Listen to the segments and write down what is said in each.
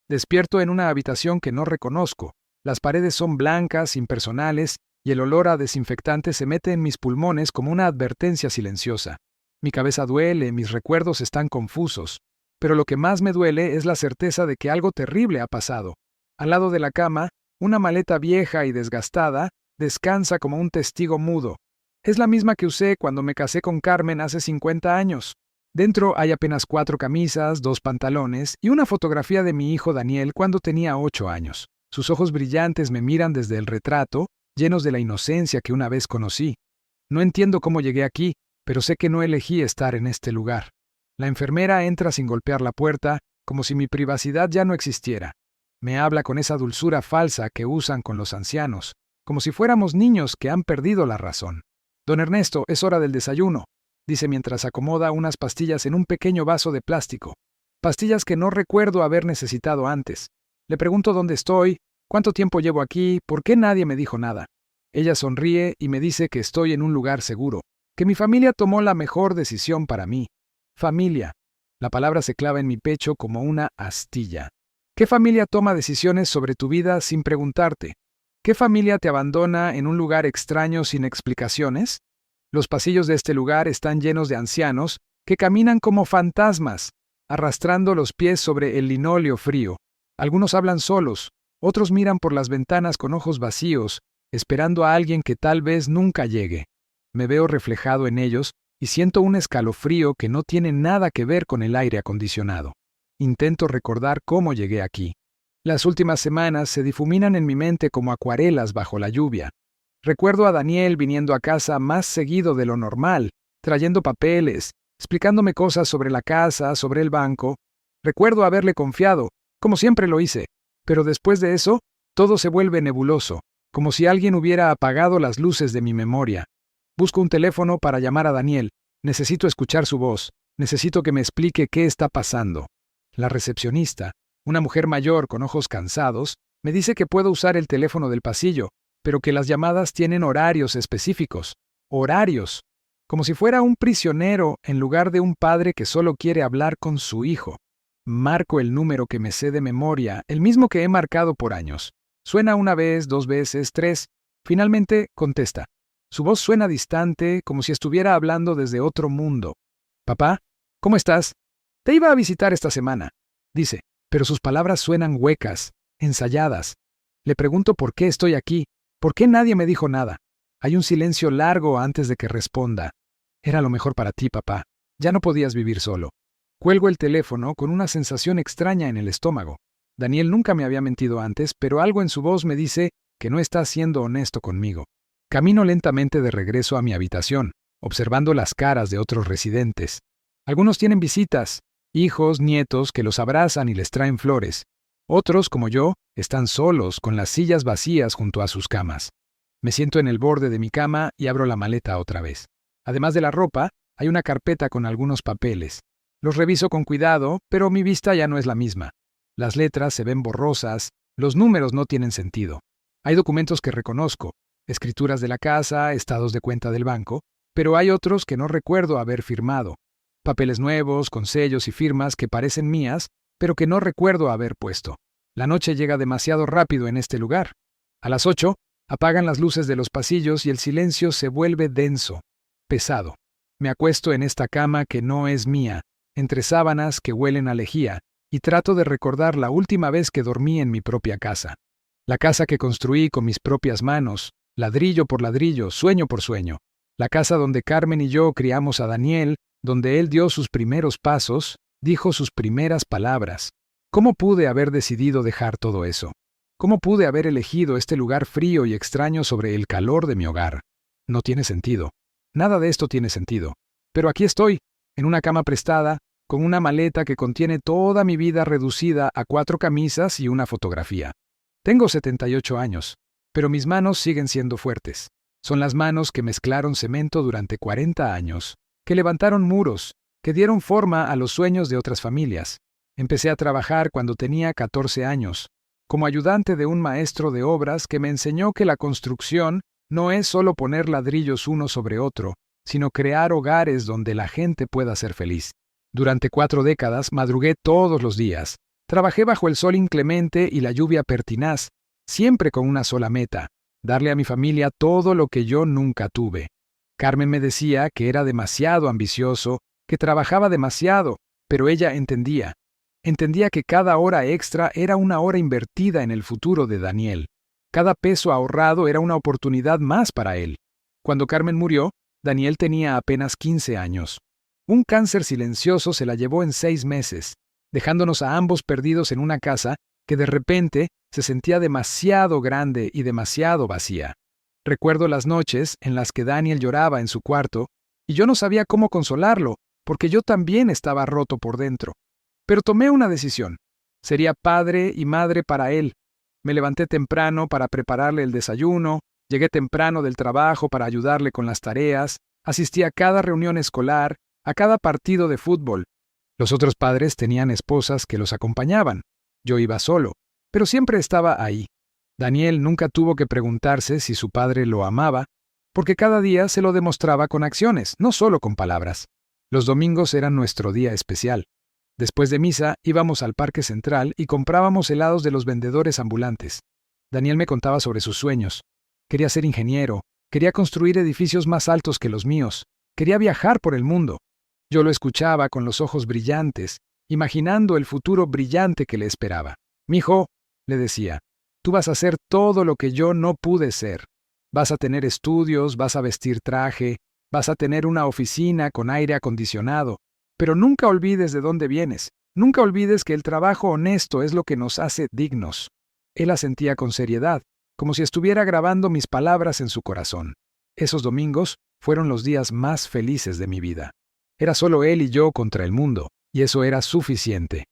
Despierto en una habitación que no reconozco. Las paredes son blancas, impersonales, y el olor a desinfectante se mete en mis pulmones como una advertencia silenciosa. Mi cabeza duele, mis recuerdos están confusos. Pero lo que más me duele es la certeza de que algo terrible ha pasado. Al lado de la cama, una maleta vieja y desgastada descansa como un testigo mudo. Es la misma que usé cuando me casé con Carmen hace 50 años. Dentro hay apenas 4 camisas, 2 pantalones y una fotografía de mi hijo Daniel cuando tenía 8 años. Sus ojos brillantes me miran desde el retrato, llenos de la inocencia que una vez conocí. No entiendo cómo llegué aquí, pero sé que no elegí estar en este lugar. La enfermera entra sin golpear la puerta, como si mi privacidad ya no existiera. Me habla con esa dulzura falsa que usan con los ancianos, como si fuéramos niños que han perdido la razón. Don Ernesto, es hora del desayuno, dice mientras acomoda unas pastillas en un pequeño vaso de plástico. Pastillas que no recuerdo haber necesitado antes. Le pregunto dónde estoy, cuánto tiempo llevo aquí, por qué nadie me dijo nada. Ella sonríe y me dice que estoy en un lugar seguro, que mi familia tomó la mejor decisión para mí. Familia. La palabra se clava en mi pecho como una astilla. ¿Qué familia toma decisiones sobre tu vida sin preguntarte? ¿Qué familia te abandona en un lugar extraño sin explicaciones? Los pasillos de este lugar están llenos de ancianos que caminan como fantasmas, arrastrando los pies sobre el linóleo frío. Algunos hablan solos, otros miran por las ventanas con ojos vacíos, esperando a alguien que tal vez nunca llegue. Me veo reflejado en ellos y siento un escalofrío que no tiene nada que ver con el aire acondicionado. Intento recordar cómo llegué aquí. Las últimas semanas se difuminan en mi mente como acuarelas bajo la lluvia. Recuerdo a Daniel viniendo a casa más seguido de lo normal, trayendo papeles, explicándome cosas sobre la casa, sobre el banco. Recuerdo haberle confiado, como siempre lo hice, pero después de eso, todo se vuelve nebuloso, como si alguien hubiera apagado las luces de mi memoria. Busco un teléfono para llamar a Daniel. Necesito escuchar su voz. Necesito que me explique qué está pasando. La recepcionista, una mujer mayor con ojos cansados, me dice que puedo usar el teléfono del pasillo, pero que las llamadas tienen horarios específicos. Horarios. Como si fuera un prisionero en lugar de un padre que solo quiere hablar con su hijo. Marco el número que me sé de memoria, el mismo que he marcado por años. Suena una vez, 2 veces, 3. Finalmente contesta. Su voz suena distante, como si estuviera hablando desde otro mundo. «Papá, ¿cómo estás? Te iba a visitar esta semana», dice, pero sus palabras suenan huecas, ensayadas. Le pregunto por qué estoy aquí, por qué nadie me dijo nada. Hay un silencio largo antes de que responda. «Era lo mejor para ti, papá. Ya no podías vivir solo». Cuelgo el teléfono con una sensación extraña en el estómago. Daniel nunca me había mentido antes, pero algo en su voz me dice que no está siendo honesto conmigo. Camino lentamente de regreso a mi habitación, observando las caras de otros residentes. Algunos tienen visitas, hijos, nietos que los abrazan y les traen flores. Otros, como yo, están solos, con las sillas vacías junto a sus camas. Me siento en el borde de mi cama y abro la maleta otra vez. Además de la ropa, hay una carpeta con algunos papeles. Los reviso con cuidado, pero mi vista ya no es la misma. Las letras se ven borrosas, los números no tienen sentido. Hay documentos que reconozco, escrituras de la casa, estados de cuenta del banco, pero hay otros que no recuerdo haber firmado. Papeles nuevos, con sellos y firmas que parecen mías, pero que no recuerdo haber puesto. La noche llega demasiado rápido en este lugar. A las 8, apagan las luces de los pasillos y el silencio se vuelve denso, pesado. Me acuesto en esta cama que no es mía, entre sábanas que huelen a lejía, y trato de recordar la última vez que dormí en mi propia casa. La casa que construí con mis propias manos, ladrillo por ladrillo, sueño por sueño. La casa donde Carmen y yo criamos a Daniel, donde él dio sus primeros pasos, dijo sus primeras palabras. ¿Cómo pude haber decidido dejar todo eso? ¿Cómo pude haber elegido este lugar frío y extraño sobre el calor de mi hogar? No tiene sentido. Nada de esto tiene sentido. Pero aquí estoy, en una cama prestada, con una maleta que contiene toda mi vida reducida a 4 camisas y una fotografía. Tengo 78 años, pero mis manos siguen siendo fuertes. Son las manos que mezclaron cemento durante 40 años, que levantaron muros, que dieron forma a los sueños de otras familias. Empecé a trabajar cuando tenía 14 años, como ayudante de un maestro de obras que me enseñó que la construcción no es solo poner ladrillos uno sobre otro, sino crear hogares donde la gente pueda ser feliz. Durante 4 décadas madrugué todos los días, Trabajé bajo el sol inclemente y la lluvia pertinaz, siempre con una sola meta: darle a mi familia todo lo que yo nunca tuve. Carmen me decía que era demasiado ambicioso, que trabajaba demasiado, pero ella entendía. Entendía que cada hora extra era una hora invertida en el futuro de Daniel. Cada peso ahorrado era una oportunidad más para él. Cuando Carmen murió, Daniel tenía apenas 15 años. Un cáncer silencioso se la llevó en 6 meses, dejándonos a ambos perdidos en una casa que de repente se sentía demasiado grande y demasiado vacía. Recuerdo las noches en las que Daniel lloraba en su cuarto y yo no sabía cómo consolarlo, porque yo también estaba roto por dentro. Pero tomé una decisión. Sería padre y madre para él. Me levanté temprano para prepararle el desayuno, llegué temprano del trabajo para ayudarle con las tareas, asistí a cada reunión escolar, a cada partido de fútbol. Los otros padres tenían esposas que los acompañaban. Yo iba solo, pero siempre estaba ahí. Daniel nunca tuvo que preguntarse si su padre lo amaba, porque cada día se lo demostraba con acciones, no solo con palabras. Los domingos eran nuestro día especial. Después de misa íbamos al Parque Central y comprábamos helados de los vendedores ambulantes. Daniel me contaba sobre sus sueños. Quería ser ingeniero, quería construir edificios más altos que los míos, quería viajar por el mundo. Yo lo escuchaba con los ojos brillantes, imaginando el futuro brillante que le esperaba. «Mijo», le decía, «tú vas a hacer todo lo que yo no pude ser. Vas a tener estudios, vas a vestir traje, vas a tener una oficina con aire acondicionado. Pero nunca olvides de dónde vienes. Nunca olvides que el trabajo honesto es lo que nos hace dignos». Él asentía con seriedad, como si estuviera grabando mis palabras en su corazón. Esos domingos fueron los días más felices de mi vida. Era solo él y yo contra el mundo, y eso era suficiente.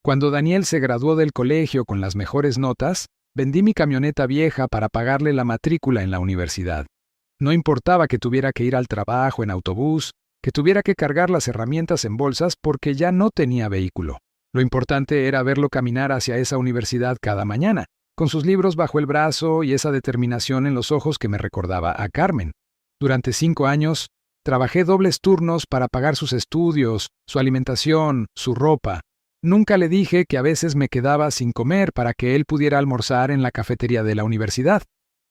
Cuando Daniel se graduó del colegio con las mejores notas, vendí mi camioneta vieja para pagarle la matrícula en la universidad. No importaba que tuviera que ir al trabajo en autobús, que tuviera que cargar las herramientas en bolsas porque ya no tenía vehículo. Lo importante era verlo caminar hacia esa universidad cada mañana, con sus libros bajo el brazo y esa determinación en los ojos que me recordaba a Carmen. Durante 5 años, trabajé dobles turnos para pagar sus estudios, su alimentación, su ropa. Nunca le dije que a veces me quedaba sin comer para que él pudiera almorzar en la cafetería de la universidad.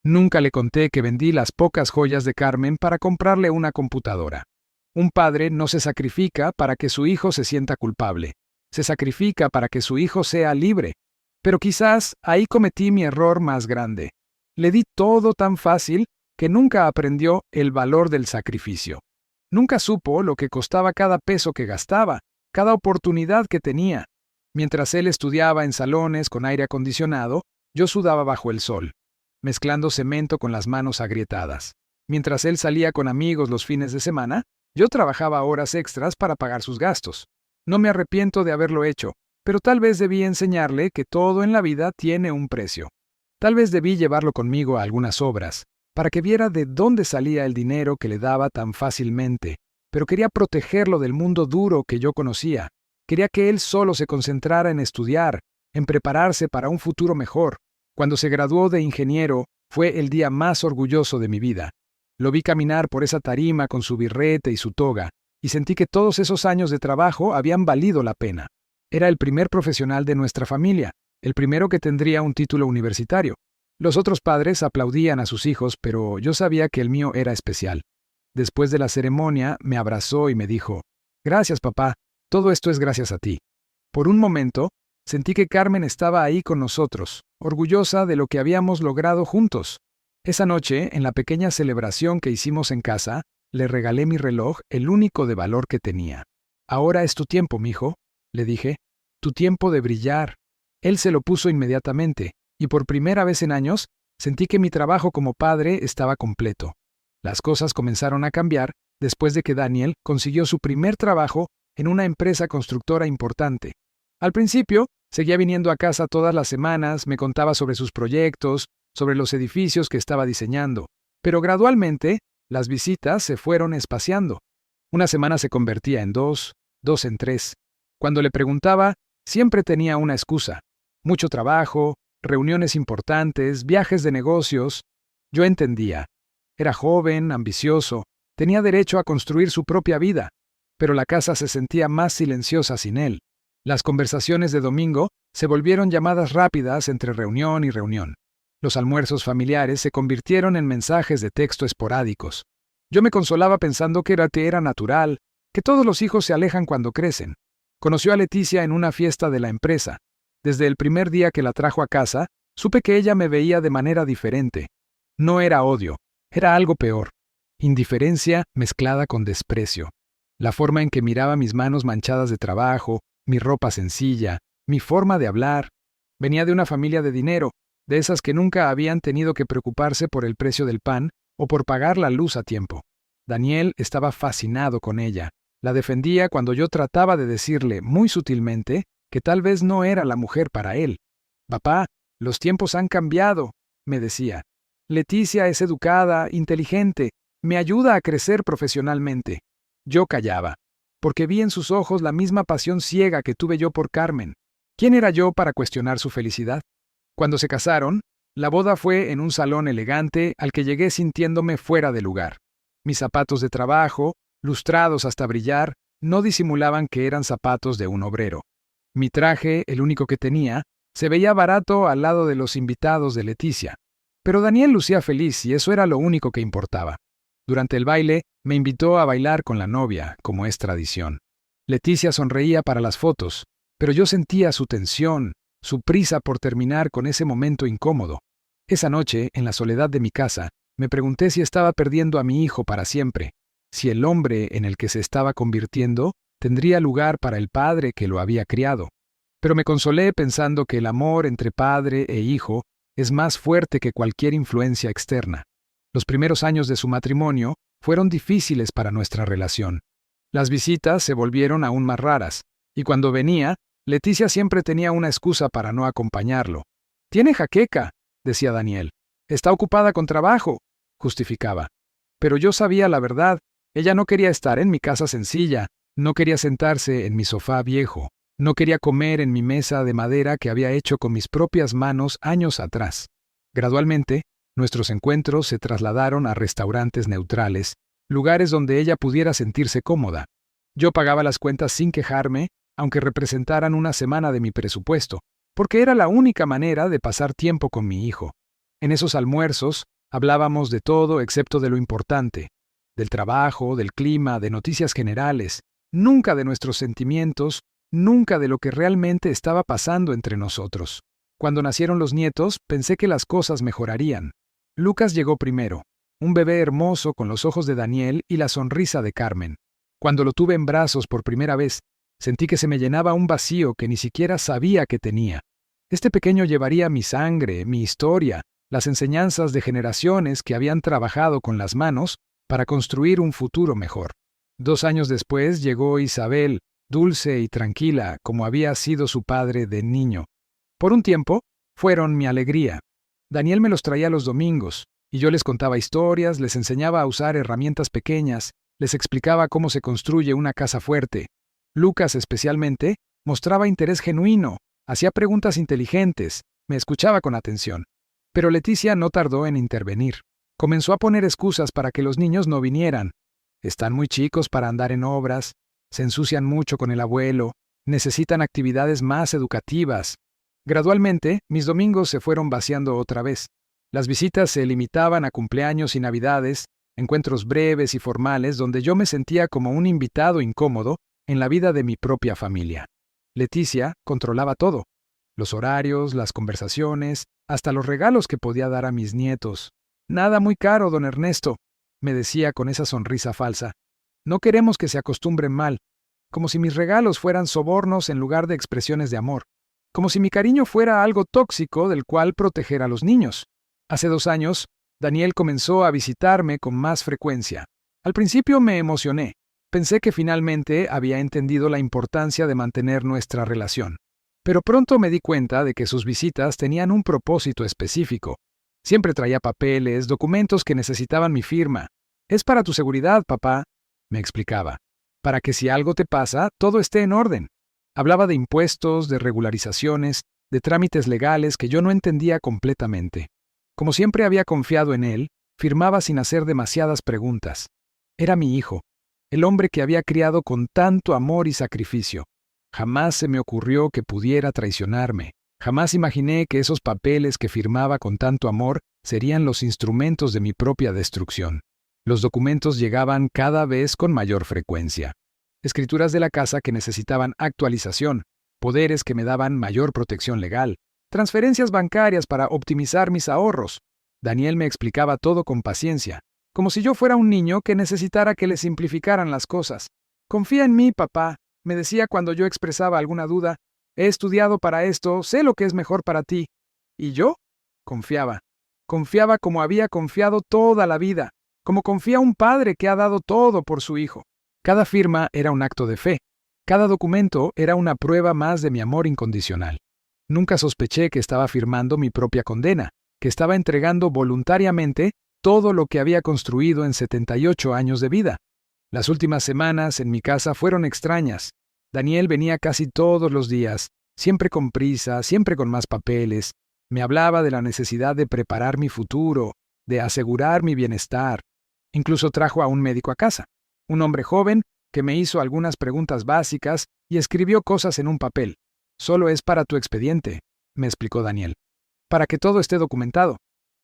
Nunca le conté que vendí las pocas joyas de Carmen para comprarle una computadora. Un padre no se sacrifica para que su hijo se sienta culpable. Se sacrifica para que su hijo sea libre. Pero quizás ahí cometí mi error más grande. Le di todo tan fácil que nunca aprendió el valor del sacrificio. Nunca supo lo que costaba cada peso que gastaba, cada oportunidad que tenía. Mientras él estudiaba en salones con aire acondicionado, yo sudaba bajo el sol, mezclando cemento con las manos agrietadas. Mientras él salía con amigos los fines de semana, yo trabajaba horas extras para pagar sus gastos. No me arrepiento de haberlo hecho, pero tal vez debí enseñarle que todo en la vida tiene un precio. Tal vez debí llevarlo conmigo a algunas obras, para que viera de dónde salía el dinero que le daba tan fácilmente, pero quería protegerlo del mundo duro que yo conocía. Quería que él solo se concentrara en estudiar, en prepararse para un futuro mejor. Cuando se graduó de ingeniero, fue el día más orgulloso de mi vida. Lo vi caminar por esa tarima con su birrete y su toga, y sentí que todos esos años de trabajo habían valido la pena. Era el primer profesional de nuestra familia, el primero que tendría un título universitario. Los otros padres aplaudían a sus hijos, pero yo sabía que el mío era especial. Después de la ceremonia, me abrazó y me dijo: «Gracias, papá, todo esto es gracias a ti». Por un momento, sentí que Carmen estaba ahí con nosotros, orgullosa de lo que habíamos logrado juntos. Esa noche, en la pequeña celebración que hicimos en casa, le regalé mi reloj, el único de valor que tenía. «Ahora es tu tiempo, mijo», le dije, «tu tiempo de brillar». Él se lo puso inmediatamente, y por primera vez en años, sentí que mi trabajo como padre estaba completo. Las cosas comenzaron a cambiar después de que Daniel consiguió su primer trabajo en una empresa constructora importante. Al principio, seguía viniendo a casa todas las semanas, me contaba sobre sus proyectos, sobre los edificios que estaba diseñando, pero gradualmente las visitas se fueron espaciando. Una semana se convertía en 2, 2 en 3. Cuando le preguntaba, siempre tenía una excusa: mucho trabajo, reuniones importantes, viajes de negocios. Yo entendía. Era joven, ambicioso, tenía derecho a construir su propia vida, pero la casa se sentía más silenciosa sin él. Las conversaciones de domingo se volvieron llamadas rápidas entre reunión y reunión. Los almuerzos familiares se convirtieron en mensajes de texto esporádicos. Yo me consolaba pensando que era natural, que todos los hijos se alejan cuando crecen. Conoció a Leticia en una fiesta de la empresa. Desde el primer día que la trajo a casa, supe que ella me veía de manera diferente. No era odio, era algo peor. Indiferencia mezclada con desprecio. La forma en que miraba mis manos manchadas de trabajo, mi ropa sencilla, mi forma de hablar. Venía de una familia de dinero, de esas que nunca habían tenido que preocuparse por el precio del pan o por pagar la luz a tiempo. Daniel estaba fascinado con ella. La defendía cuando yo trataba de decirle, muy sutilmente, que tal vez no era la mujer para él. «Papá, los tiempos han cambiado», me decía. «Leticia es educada, inteligente, me ayuda a crecer profesionalmente». Yo callaba, porque vi en sus ojos la misma pasión ciega que tuve yo por Carmen. ¿Quién era yo para cuestionar su felicidad? Cuando se casaron, la boda fue en un salón elegante al que llegué sintiéndome fuera de lugar. Mis zapatos de trabajo, lustrados hasta brillar, no disimulaban que eran zapatos de un obrero. Mi traje, el único que tenía, se veía barato al lado de los invitados de Leticia. Pero Daniel lucía feliz y eso era lo único que importaba. Durante el baile, me invitó a bailar con la novia, como es tradición. Leticia sonreía para las fotos, pero yo sentía su tensión, su prisa por terminar con ese momento incómodo. Esa noche, en la soledad de mi casa, me pregunté si estaba perdiendo a mi hijo para siempre, si el hombre en el que se estaba convirtiendo tendría lugar para el padre que lo había criado. Pero me consolé pensando que el amor entre padre e hijo es más fuerte que cualquier influencia externa. Los primeros años de su matrimonio fueron difíciles para nuestra relación. Las visitas se volvieron aún más raras, y cuando venía, Leticia siempre tenía una excusa para no acompañarlo. «Tiene jaqueca», decía Daniel. «Está ocupada con trabajo», justificaba. Pero yo sabía la verdad. Ella no quería estar en mi casa sencilla, no quería sentarse en mi sofá viejo, no quería comer en mi mesa de madera que había hecho con mis propias manos años atrás. Gradualmente, nuestros encuentros se trasladaron a restaurantes neutrales, lugares donde ella pudiera sentirse cómoda. Yo pagaba las cuentas sin quejarme, aunque representaran una semana de mi presupuesto, porque era la única manera de pasar tiempo con mi hijo. En esos almuerzos hablábamos de todo excepto de lo importante, del trabajo, del clima, de noticias generales, nunca de nuestros sentimientos, nunca de lo que realmente estaba pasando entre nosotros. Cuando nacieron los nietos, pensé que las cosas mejorarían. Lucas llegó primero, un bebé hermoso con los ojos de Daniel y la sonrisa de Carmen. Cuando lo tuve en brazos por primera vez, sentí que se me llenaba un vacío que ni siquiera sabía que tenía. Este pequeño llevaría mi sangre, mi historia, las enseñanzas de generaciones que habían trabajado con las manos para construir un futuro mejor. 2 años después llegó Isabel, dulce y tranquila como había sido su padre de niño. Por un tiempo, fueron mi alegría. Daniel me los traía los domingos, y yo les contaba historias, les enseñaba a usar herramientas pequeñas, les explicaba cómo se construye una casa fuerte. Lucas, especialmente, mostraba interés genuino, hacía preguntas inteligentes, me escuchaba con atención. Pero Leticia no tardó en intervenir. Comenzó a poner excusas para que los niños no vinieran. Están muy chicos para andar en obras, se ensucian mucho con el abuelo, necesitan actividades más educativas. Gradualmente, mis domingos se fueron vaciando otra vez. Las visitas se limitaban a cumpleaños y navidades, encuentros breves y formales donde yo me sentía como un invitado incómodo en la vida de mi propia familia. Leticia controlaba todo: los horarios, las conversaciones, hasta los regalos que podía dar a mis nietos. «Nada muy caro, don Ernesto», me decía con esa sonrisa falsa. «No queremos que se acostumbren mal», como si mis regalos fueran sobornos en lugar de expresiones de amor, como si mi cariño fuera algo tóxico del cual proteger a los niños. Hace 2 años, Daniel comenzó a visitarme con más frecuencia. Al principio me emocioné. Pensé que finalmente había entendido la importancia de mantener nuestra relación. Pero pronto me di cuenta de que sus visitas tenían un propósito específico. Siempre traía papeles, documentos que necesitaban mi firma. «Es para tu seguridad, papá», me explicaba, «para que si algo te pasa, todo esté en orden». Hablaba de impuestos, de regularizaciones, de trámites legales que yo no entendía completamente. Como siempre había confiado en él, firmaba sin hacer demasiadas preguntas. Era mi hijo, el hombre que había criado con tanto amor y sacrificio. Jamás se me ocurrió que pudiera traicionarme. Jamás imaginé que esos papeles que firmaba con tanto amor serían los instrumentos de mi propia destrucción. Los documentos llegaban cada vez con mayor frecuencia. Escrituras de la casa que necesitaban actualización, poderes que me daban mayor protección legal, transferencias bancarias para optimizar mis ahorros. Daniel me explicaba todo con paciencia, como si yo fuera un niño que necesitara que le simplificaran las cosas. «Confía en mí, papá», me decía cuando yo expresaba alguna duda. «He estudiado para esto, sé lo que es mejor para ti». ¿Y yo? Confiaba. Confiaba como había confiado toda la vida, como confía un padre que ha dado todo por su hijo. Cada firma era un acto de fe. Cada documento era una prueba más de mi amor incondicional. Nunca sospeché que estaba firmando mi propia condena, que estaba entregando voluntariamente todo lo que había construido en 78 años de vida. Las últimas semanas en mi casa fueron extrañas. Daniel venía casi todos los días, siempre con prisa, siempre con más papeles. Me hablaba de la necesidad de preparar mi futuro, de asegurar mi bienestar. Incluso trajo a un médico a casa, un hombre joven que me hizo algunas preguntas básicas y escribió cosas en un papel. «Solo es para tu expediente», me explicó Daniel, «para que todo esté documentado».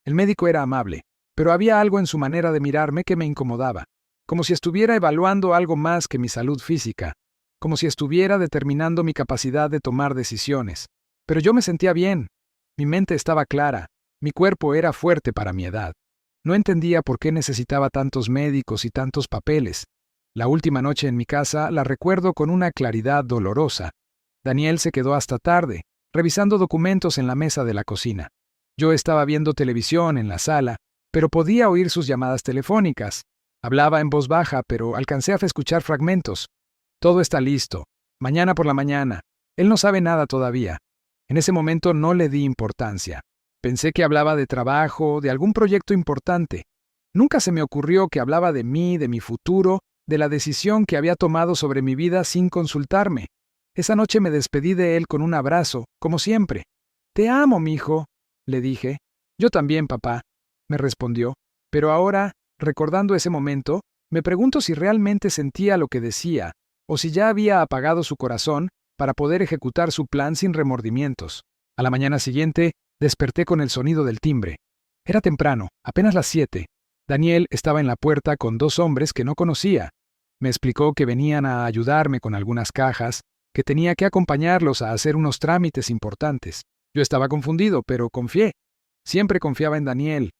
El médico era amable, pero había algo en su manera de mirarme que me incomodaba, como si estuviera evaluando algo más que mi salud física, como si estuviera determinando mi capacidad de tomar decisiones. Pero yo me sentía bien. Mi mente estaba clara, mi cuerpo era fuerte para mi edad. No entendía por qué necesitaba tantos médicos y tantos papeles. La última noche en mi casa la recuerdo con una claridad dolorosa. Daniel se quedó hasta tarde, revisando documentos en la mesa de la cocina. Yo estaba viendo televisión en la sala, pero podía oír sus llamadas telefónicas. Hablaba en voz baja, pero alcancé a escuchar fragmentos. «Todo está listo. Mañana por la mañana. Él no sabe nada todavía». En ese momento no le di importancia. Pensé que hablaba de trabajo, de algún proyecto importante. Nunca se me ocurrió que hablaba de mí, de mi futuro, de la decisión que había tomado sobre mi vida sin consultarme. Esa noche me despedí de él con un abrazo, como siempre. «Te amo, mijo», le dije. «Yo también, papá», me respondió. Pero ahora, recordando ese momento, me pregunto si realmente sentía lo que decía, o si ya había apagado su corazón para poder ejecutar su plan sin remordimientos. A la mañana siguiente, desperté con el sonido del timbre. Era temprano, apenas las 7. Daniel estaba en la puerta con 2 hombres que no conocía. Me explicó que venían a ayudarme con algunas cajas, que tenía que acompañarlos a hacer unos trámites importantes. Yo estaba confundido, pero confié. Siempre confiaba en Daniel.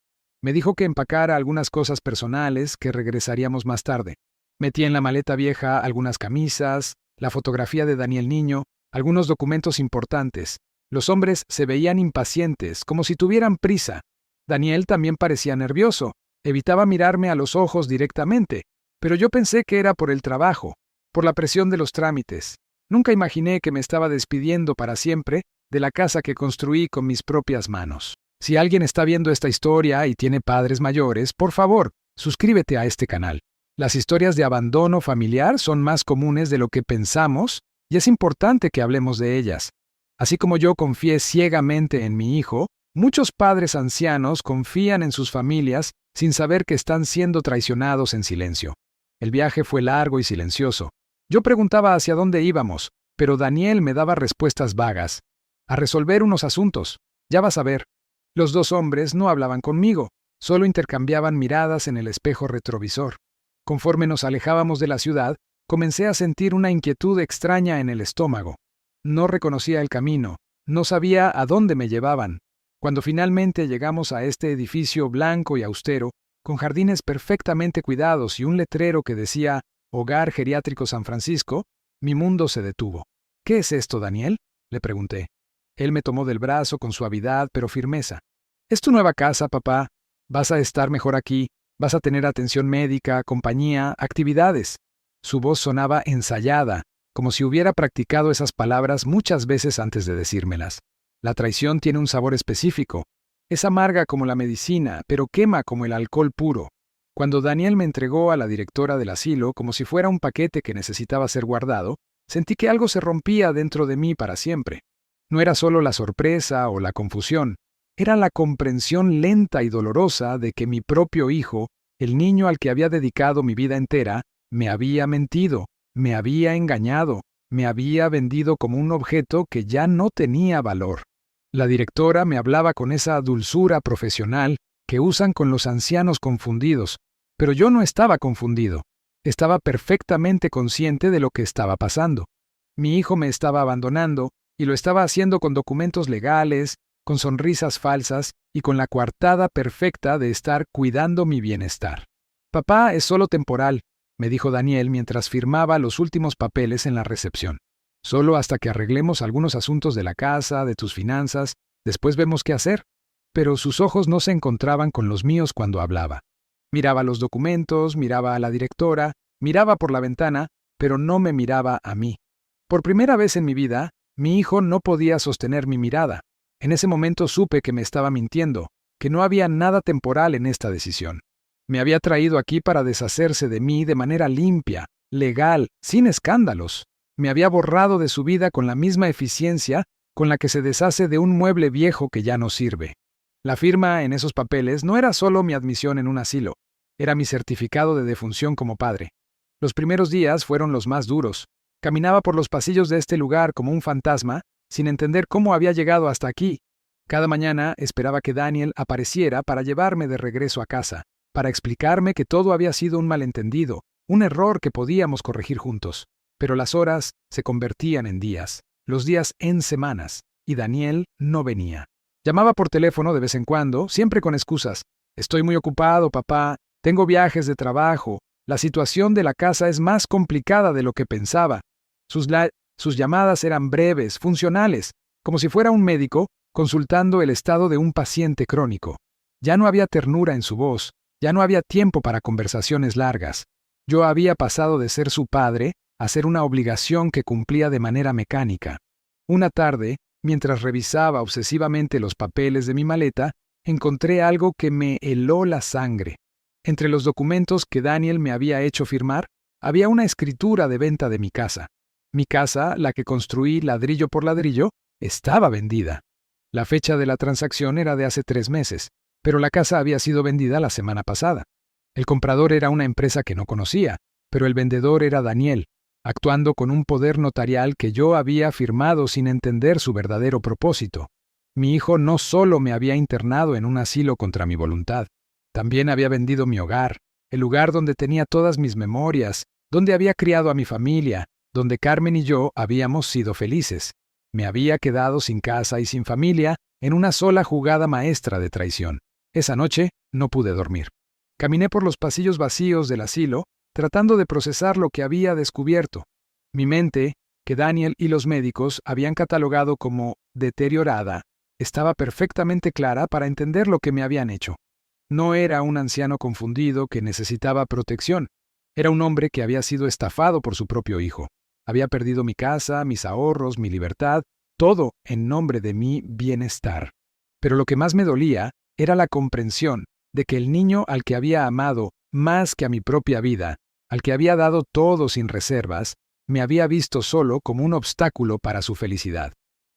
Me dijo que empacara algunas cosas personales, que regresaríamos más tarde. Metí en la maleta vieja algunas camisas, la fotografía de Daniel niño, algunos documentos importantes. Los hombres se veían impacientes, como si tuvieran prisa. Daniel también parecía nervioso, evitaba mirarme a los ojos directamente, pero yo pensé que era por el trabajo, por la presión de los trámites. Nunca imaginé que me estaba despidiendo para siempre de la casa que construí con mis propias manos. Si alguien está viendo esta historia y tiene padres mayores, por favor, suscríbete a este canal. Las historias de abandono familiar son más comunes de lo que pensamos y es importante que hablemos de ellas. Así como yo confié ciegamente en mi hijo, muchos padres ancianos confían en sus familias sin saber que están siendo traicionados en silencio. El viaje fue largo y silencioso. Yo preguntaba hacia dónde íbamos, pero Daniel me daba respuestas vagas. «A resolver unos asuntos. Ya vas a ver». Los 2 hombres no hablaban conmigo, solo intercambiaban miradas en el espejo retrovisor. Conforme nos alejábamos de la ciudad, comencé a sentir una inquietud extraña en el estómago. No reconocía el camino, no sabía a dónde me llevaban. Cuando finalmente llegamos a este edificio blanco y austero, con jardines perfectamente cuidados y un letrero que decía «Hogar Geriátrico San Francisco», mi mundo se detuvo. «¿Qué es esto, Daniel?», le pregunté. Él me tomó del brazo con suavidad pero firmeza. «Es tu nueva casa, papá. Vas a estar mejor aquí. Vas a tener atención médica, compañía, actividades». Su voz sonaba ensayada, como si hubiera practicado esas palabras muchas veces antes de decírmelas. La traición tiene un sabor específico. Es amarga como la medicina, pero quema como el alcohol puro. Cuando Daniel me entregó a la directora del asilo como si fuera un paquete que necesitaba ser guardado, sentí que algo se rompía dentro de mí para siempre. No era solo la sorpresa o la confusión, era la comprensión lenta y dolorosa de que mi propio hijo, el niño al que había dedicado mi vida entera, me había mentido, me había engañado, Me había vendido como un objeto que ya no tenía valor. La directora me hablaba con esa dulzura profesional que usan con los ancianos confundidos, pero yo no estaba confundido. Estaba perfectamente consciente de lo que estaba pasando. Mi hijo me estaba abandonando, y lo estaba haciendo con documentos legales, con sonrisas falsas y con la coartada perfecta de estar cuidando mi bienestar. Papá es solo temporal, me dijo Daniel mientras firmaba los últimos papeles en la recepción. Solo hasta que arreglemos algunos asuntos de la casa, de tus finanzas, después vemos qué hacer. Pero sus ojos no se encontraban con los míos cuando hablaba. Miraba los documentos, miraba a la directora, miraba por la ventana, pero no me miraba a mí. Por primera vez en mi vida, mi hijo no podía sostener mi mirada. En ese momento supe que me estaba mintiendo, que no había nada temporal en esta decisión. Me había traído aquí para deshacerse de mí de manera limpia, legal, sin escándalos. Me había borrado de su vida con la misma eficiencia con la que se deshace de un mueble viejo que ya no sirve. La firma en esos papeles no era solo mi admisión en un asilo, era mi certificado de defunción como padre. Los primeros días fueron los más duros. Caminaba por los pasillos de este lugar como un fantasma, sin entender cómo había llegado hasta aquí. Cada mañana esperaba que Daniel apareciera para llevarme de regreso a casa, para explicarme que todo había sido un malentendido, un error que podíamos corregir juntos. Pero las horas se convertían en días, los días en semanas, y Daniel no venía. Llamaba por teléfono de vez en cuando, siempre con excusas. Estoy muy ocupado, papá, tengo viajes de trabajo, la situación de la casa es más complicada de lo que pensaba. Sus llamadas eran breves, funcionales, como si fuera un médico consultando el estado de un paciente crónico. Ya no había ternura en su voz, ya no había tiempo para conversaciones largas. Yo había pasado de ser su padre a ser una obligación que cumplía de manera mecánica. Una tarde, mientras revisaba obsesivamente los papeles de mi maleta, encontré algo que me heló la sangre. Entre los documentos que Daniel me había hecho firmar, había una escritura de venta de mi casa. Mi casa, la que construí ladrillo por ladrillo, estaba vendida. La fecha de la transacción era de hace 3 meses, pero la casa había sido vendida la semana pasada. El comprador era una empresa que no conocía, pero el vendedor era Daniel, actuando con un poder notarial que yo había firmado sin entender su verdadero propósito. Mi hijo no solo me había internado en un asilo contra mi voluntad, también había vendido mi hogar, el lugar donde tenía todas mis memorias, donde había criado a mi familia, donde Carmen y yo habíamos sido felices. Me había quedado sin casa y sin familia en una sola jugada maestra de traición. Esa noche no pude dormir. Caminé por los pasillos vacíos del asilo, tratando de procesar lo que había descubierto. Mi mente, que Daniel y los médicos habían catalogado como deteriorada, estaba perfectamente clara para entender lo que me habían hecho. No era un anciano confundido que necesitaba protección. Era un hombre que había sido estafado por su propio hijo. Había perdido mi casa, mis ahorros, mi libertad, todo en nombre de mi bienestar. Pero lo que más me dolía era la comprensión de que el niño al que había amado más que a mi propia vida, al que había dado todo sin reservas, me había visto solo como un obstáculo para su felicidad.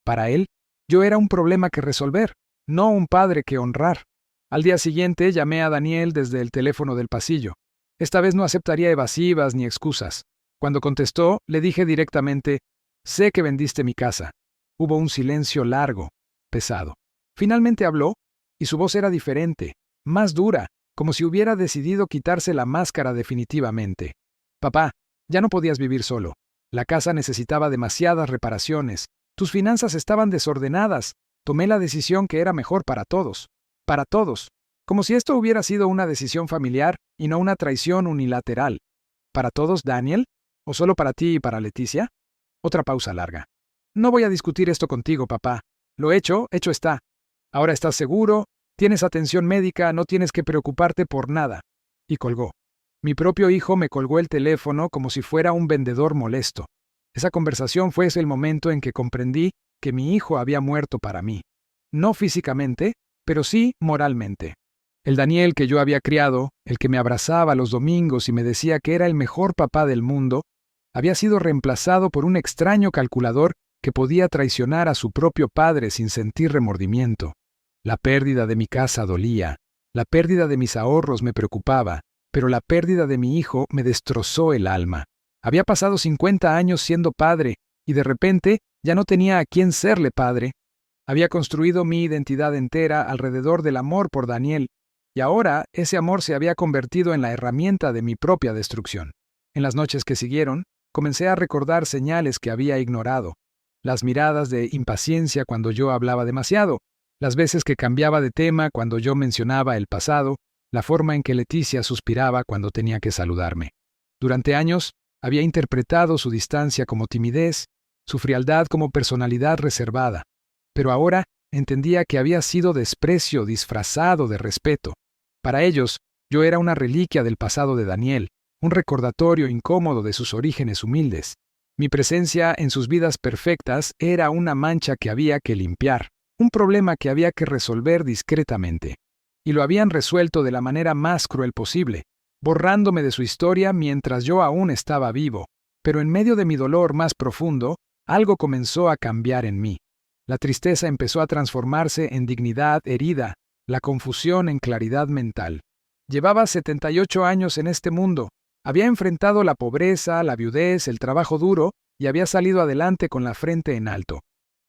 Para él, yo era un problema que resolver, no un padre que honrar. Al día siguiente llamé a Daniel desde el teléfono del pasillo. Esta vez no aceptaría evasivas ni excusas. Cuando contestó, le dije directamente, «Sé que vendiste mi casa». Hubo un silencio largo, pesado. Finalmente habló, y su voz era diferente, más dura, como si hubiera decidido quitarse la máscara definitivamente. «Papá, ya no podías vivir solo. La casa necesitaba demasiadas reparaciones. Tus finanzas estaban desordenadas. Tomé la decisión que era mejor para todos. Para todos. Como si esto hubiera sido una decisión familiar y no una traición unilateral. ¿Para todos, Daniel? ¿O solo para ti y para Leticia?» Otra pausa larga. «No voy a discutir esto contigo, papá. Lo hecho está. Ahora estás seguro, tienes atención médica, no tienes que preocuparte por nada». Y colgó. Mi propio hijo me colgó el teléfono como si fuera un vendedor molesto. Esa conversación fue el momento en que comprendí que mi hijo había muerto para mí. No físicamente, pero sí moralmente. El Daniel que yo había criado, el que me abrazaba los domingos y me decía que era el mejor papá del mundo, había sido reemplazado por un extraño calculador que podía traicionar a su propio padre sin sentir remordimiento. La pérdida de mi casa dolía, la pérdida de mis ahorros me preocupaba, pero la pérdida de mi hijo me destrozó el alma. Había pasado 50 años siendo padre, y de repente ya no tenía a quién serle padre. Había construido mi identidad entera alrededor del amor por Daniel, y ahora ese amor se había convertido en la herramienta de mi propia destrucción. En las noches que siguieron, comencé a recordar señales que había ignorado, las miradas de impaciencia cuando yo hablaba demasiado, las veces que cambiaba de tema cuando yo mencionaba el pasado, la forma en que Leticia suspiraba cuando tenía que saludarme. Durante años, había interpretado su distancia como timidez, su frialdad como personalidad reservada, pero ahora entendía que había sido desprecio disfrazado de respeto. Para ellos, yo era una reliquia del pasado de Daniel, un recordatorio incómodo de sus orígenes humildes. Mi presencia en sus vidas perfectas era una mancha que había que limpiar, un problema que había que resolver discretamente. Y lo habían resuelto de la manera más cruel posible, borrándome de su historia mientras yo aún estaba vivo, pero en medio de mi dolor más profundo, algo comenzó a cambiar en mí. La tristeza empezó a transformarse en dignidad herida, la confusión en claridad mental. Llevaba 78 años en este mundo, había enfrentado la pobreza, la viudez, el trabajo duro, y había salido adelante con la frente en alto.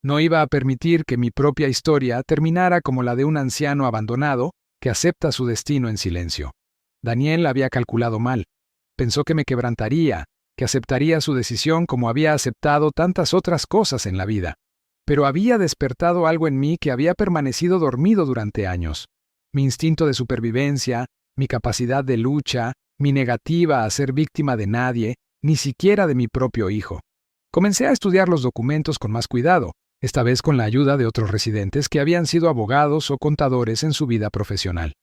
No iba a permitir que mi propia historia terminara como la de un anciano abandonado que acepta su destino en silencio. Daniel había calculado mal. Pensó que me quebrantaría, que aceptaría su decisión como había aceptado tantas otras cosas en la vida. Pero había despertado algo en mí que había permanecido dormido durante años. Mi instinto de supervivencia, mi capacidad de lucha, mi negativa a ser víctima de nadie, ni siquiera de mi propio hijo. Comencé a estudiar los documentos con más cuidado, esta vez con la ayuda de otros residentes que habían sido abogados o contadores en su vida profesional.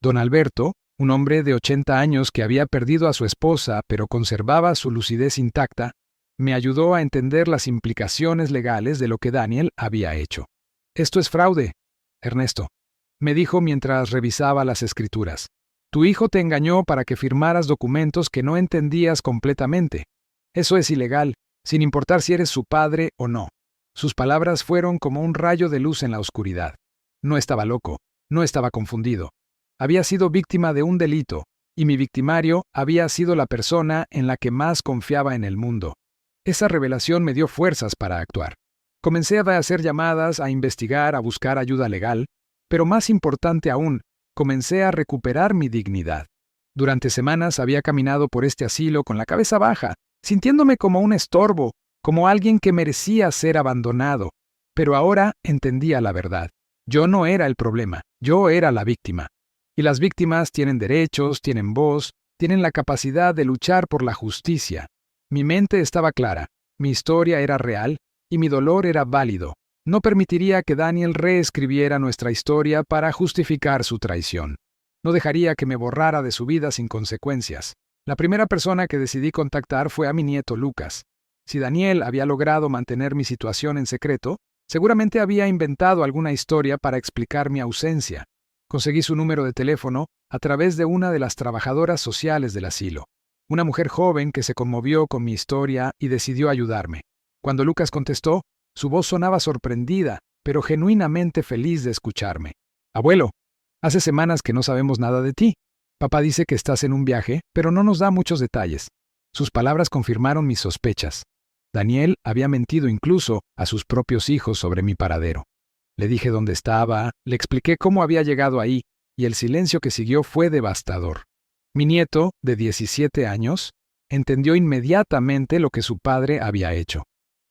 Don Alberto, un hombre de 80 años que había perdido a su esposa pero conservaba su lucidez intacta, me ayudó a entender las implicaciones legales de lo que Daniel había hecho. «Esto es fraude, Ernesto», me dijo mientras revisaba las escrituras. «Tu hijo te engañó para que firmaras documentos que no entendías completamente. Eso es ilegal, sin importar si eres su padre o no». Sus palabras fueron como un rayo de luz en la oscuridad. No estaba loco, no estaba confundido. Había sido víctima de un delito, y mi victimario había sido la persona en la que más confiaba en el mundo. Esa revelación me dio fuerzas para actuar. Comencé a hacer llamadas, a investigar, a buscar ayuda legal, pero más importante aún, comencé a recuperar mi dignidad. Durante semanas había caminado por este asilo con la cabeza baja, sintiéndome como un estorbo, como alguien que merecía ser abandonado. Pero ahora entendía la verdad. Yo no era el problema, yo era la víctima. Y las víctimas tienen derechos, tienen voz, tienen la capacidad de luchar por la justicia. Mi mente estaba clara, mi historia era real y mi dolor era válido. No permitiría que Daniel reescribiera nuestra historia para justificar su traición. No dejaría que me borrara de su vida sin consecuencias. La primera persona que decidí contactar fue a mi nieto Lucas. Si Daniel había logrado mantener mi situación en secreto, seguramente había inventado alguna historia para explicar mi ausencia. Conseguí su número de teléfono a través de una de las trabajadoras sociales del asilo. Una mujer joven que se conmovió con mi historia y decidió ayudarme. Cuando Lucas contestó, su voz sonaba sorprendida, pero genuinamente feliz de escucharme. «Abuelo, hace semanas que no sabemos nada de ti. Papá dice que estás en un viaje, pero no nos da muchos detalles». Sus palabras confirmaron mis sospechas. Daniel había mentido incluso a sus propios hijos sobre mi paradero. Le dije dónde estaba, le expliqué cómo había llegado ahí, y el silencio que siguió fue devastador. Mi nieto, de 17 años, entendió inmediatamente lo que su padre había hecho.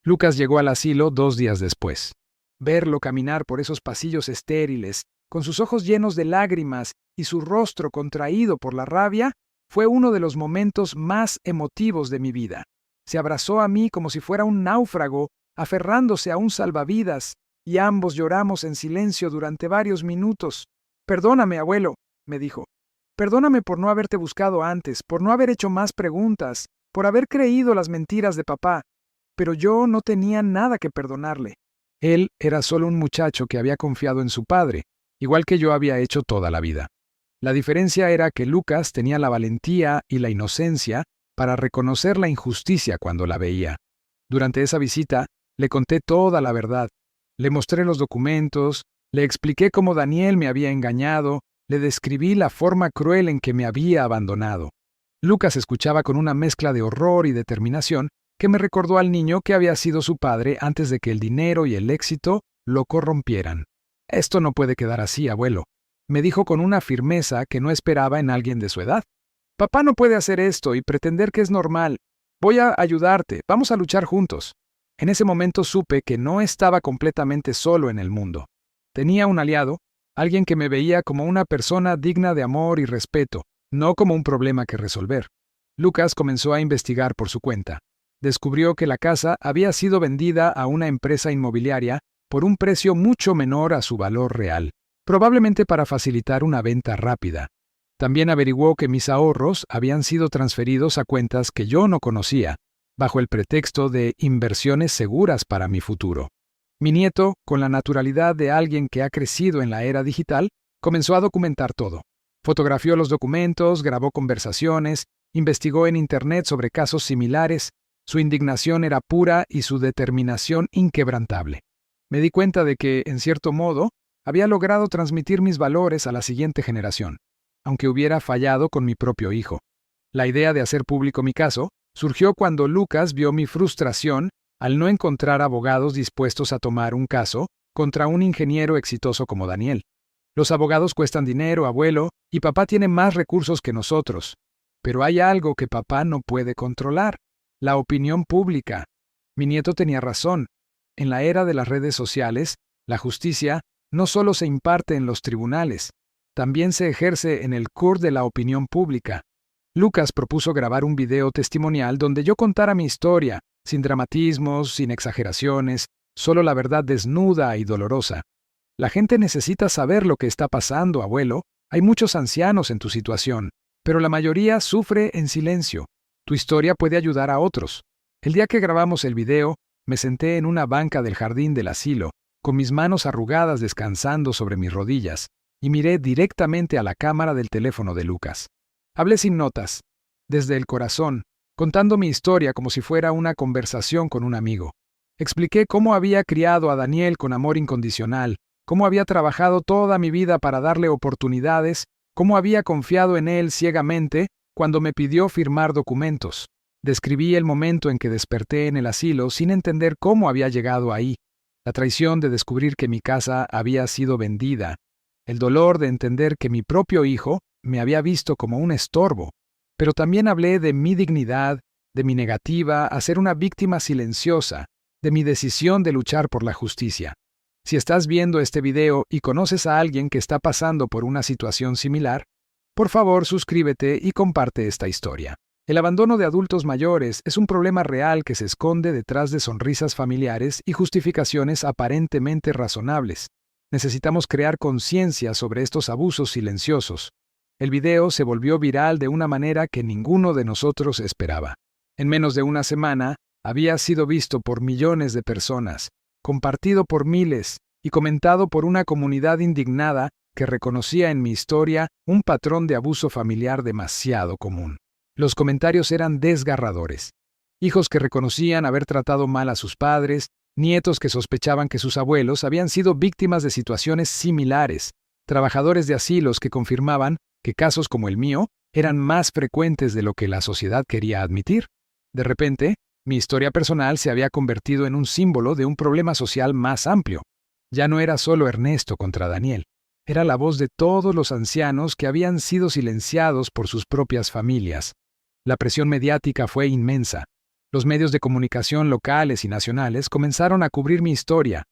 Lucas llegó al asilo 2 días después. Verlo caminar por esos pasillos estériles, con sus ojos llenos de lágrimas y su rostro contraído por la rabia, fue uno de los momentos más emotivos de mi vida. Se abrazó a mí como si fuera un náufrago, aferrándose a un salvavidas, y ambos lloramos en silencio durante varios minutos. «Perdóname, abuelo», me dijo. «Perdóname por no haberte buscado antes, por no haber hecho más preguntas, por haber creído las mentiras de papá. Pero yo no tenía nada que perdonarle. Él era solo un muchacho que había confiado en su padre, igual que yo había hecho toda la vida. La diferencia era que Lucas tenía la valentía y la inocencia para reconocer la injusticia cuando la veía. Durante esa visita, le conté toda la verdad. Le mostré los documentos, le expliqué cómo Daniel me había engañado, le describí la forma cruel en que me había abandonado. Lucas escuchaba con una mezcla de horror y determinación que me recordó al niño que había sido su padre antes de que el dinero y el éxito lo corrompieran. Esto no puede quedar así, abuelo, me dijo con una firmeza que no esperaba en alguien de su edad. Papá no puede hacer esto y pretender que es normal. Voy a ayudarte, vamos a luchar juntos. En ese momento supe que no estaba completamente solo en el mundo. Tenía un aliado, alguien que me veía como una persona digna de amor y respeto, no como un problema que resolver. Lucas comenzó a investigar por su cuenta. Descubrió que la casa había sido vendida a una empresa inmobiliaria por un precio mucho menor a su valor real, probablemente para facilitar una venta rápida. También averiguó que mis ahorros habían sido transferidos a cuentas que yo no conocía, bajo el pretexto de inversiones seguras para mi futuro. Mi nieto, con la naturalidad de alguien que ha crecido en la era digital, comenzó a documentar todo. Fotografió los documentos, grabó conversaciones, investigó en Internet sobre casos similares. Su indignación era pura y su determinación inquebrantable. Me di cuenta de que, en cierto modo, había logrado transmitir mis valores a la siguiente generación, aunque hubiera fallado con mi propio hijo. La idea de hacer público mi caso surgió cuando Lucas vio mi frustración al no encontrar abogados dispuestos a tomar un caso contra un ingeniero exitoso como Daniel. Los abogados cuestan dinero, abuelo, y papá tiene más recursos que nosotros. Pero hay algo que papá no puede controlar: la opinión pública. Mi nieto tenía razón. En la era de las redes sociales, la justicia no solo se imparte en los tribunales, también se ejerce en el court de la opinión pública. Lucas propuso grabar un video testimonial donde yo contara mi historia, sin dramatismos, sin exageraciones, solo la verdad desnuda y dolorosa. La gente necesita saber lo que está pasando, abuelo. Hay muchos ancianos en tu situación, pero la mayoría sufre en silencio. Tu historia puede ayudar a otros. El día que grabamos el video, me senté en una banca del jardín del asilo, con mis manos arrugadas descansando sobre mis rodillas, y miré directamente a la cámara del teléfono de Lucas. Hablé sin notas, desde el corazón, contando mi historia como si fuera una conversación con un amigo. Expliqué cómo había criado a Daniel con amor incondicional, cómo había trabajado toda mi vida para darle oportunidades, cómo había confiado en él ciegamente cuando me pidió firmar documentos. Describí el momento en que desperté en el asilo sin entender cómo había llegado ahí, la traición de descubrir que mi casa había sido vendida, el dolor de entender que mi propio hijo me había visto como un estorbo, pero también hablé de mi dignidad, de mi negativa a ser una víctima silenciosa, de mi decisión de luchar por la justicia. Si estás viendo este video y conoces a alguien que está pasando por una situación similar, por favor suscríbete y comparte esta historia. El abandono de adultos mayores es un problema real que se esconde detrás de sonrisas familiares y justificaciones aparentemente razonables. Necesitamos crear conciencia sobre estos abusos silenciosos. El video se volvió viral de una manera que ninguno de nosotros esperaba. En menos de una semana, había sido visto por millones de personas, compartido por miles y comentado por una comunidad indignada que reconocía en mi historia un patrón de abuso familiar demasiado común. Los comentarios eran desgarradores. Hijos que reconocían haber tratado mal a sus padres, nietos que sospechaban que sus abuelos habían sido víctimas de situaciones similares, trabajadores de asilos que confirmaban que casos como el mío eran más frecuentes de lo que la sociedad quería admitir. De repente, mi historia personal se había convertido en un símbolo de un problema social más amplio. Ya no era solo Ernesto contra Daniel. Era la voz de todos los ancianos que habían sido silenciados por sus propias familias. La presión mediática fue inmensa. Los medios de comunicación locales y nacionales comenzaron a cubrir mi historia.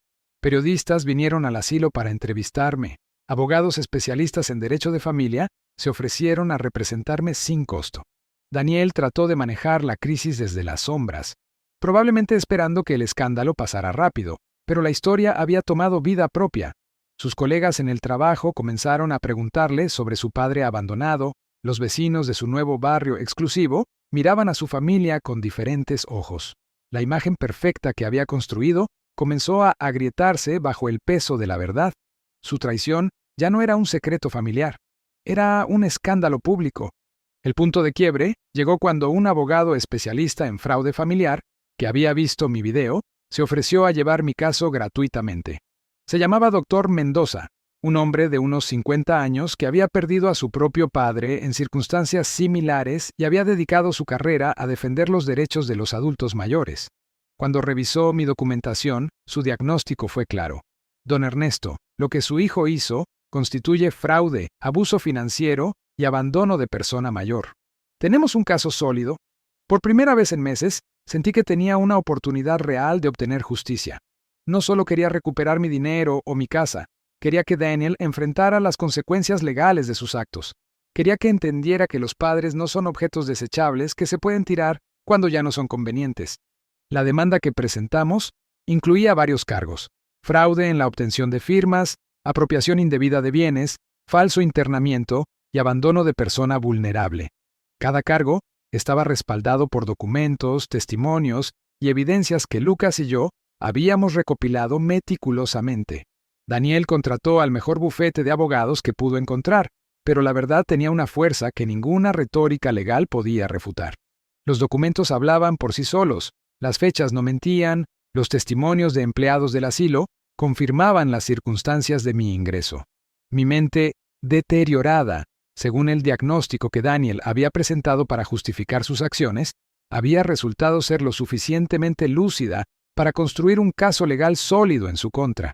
Periodistas vinieron al asilo para entrevistarme. Abogados especialistas en derecho de familia se ofrecieron a representarme sin costo. Daniel trató de manejar la crisis desde las sombras, probablemente esperando que el escándalo pasara rápido, pero la historia había tomado vida propia. Sus colegas en el trabajo comenzaron a preguntarle sobre su padre abandonado. Los vecinos de su nuevo barrio exclusivo miraban a su familia con diferentes ojos. La imagen perfecta que había construido comenzó a agrietarse bajo el peso de la verdad. Su traición ya no era un secreto familiar, era un escándalo público. El punto de quiebre llegó cuando un abogado especialista en fraude familiar, que había visto mi video, se ofreció a llevar mi caso gratuitamente. Se llamaba Dr. Mendoza. un hombre de unos 50 años que había perdido a su propio padre en circunstancias similares y había dedicado su carrera a defender los derechos de los adultos mayores. Cuando revisó mi documentación, su diagnóstico fue claro. Don Ernesto, lo que su hijo hizo constituye fraude, abuso financiero y abandono de persona mayor. Tenemos un caso sólido. Por primera vez en meses, sentí que tenía una oportunidad real de obtener justicia. No solo quería recuperar mi dinero o mi casa, quería que Daniel enfrentara las consecuencias legales de sus actos. Quería que entendiera que los padres no son objetos desechables que se pueden tirar cuando ya no son convenientes. La demanda que presentamos incluía varios cargos: fraude en la obtención de firmas, apropiación indebida de bienes, falso internamiento y abandono de persona vulnerable. Cada cargo estaba respaldado por documentos, testimonios y evidencias que Lucas y yo habíamos recopilado meticulosamente. Daniel contrató al mejor bufete de abogados que pudo encontrar, pero la verdad tenía una fuerza que ninguna retórica legal podía refutar. Los documentos hablaban por sí solos, las fechas no mentían, los testimonios de empleados del asilo confirmaban las circunstancias de mi ingreso. Mi mente, deteriorada, según el diagnóstico que Daniel había presentado para justificar sus acciones, había resultado ser lo suficientemente lúcida para construir un caso legal sólido en su contra.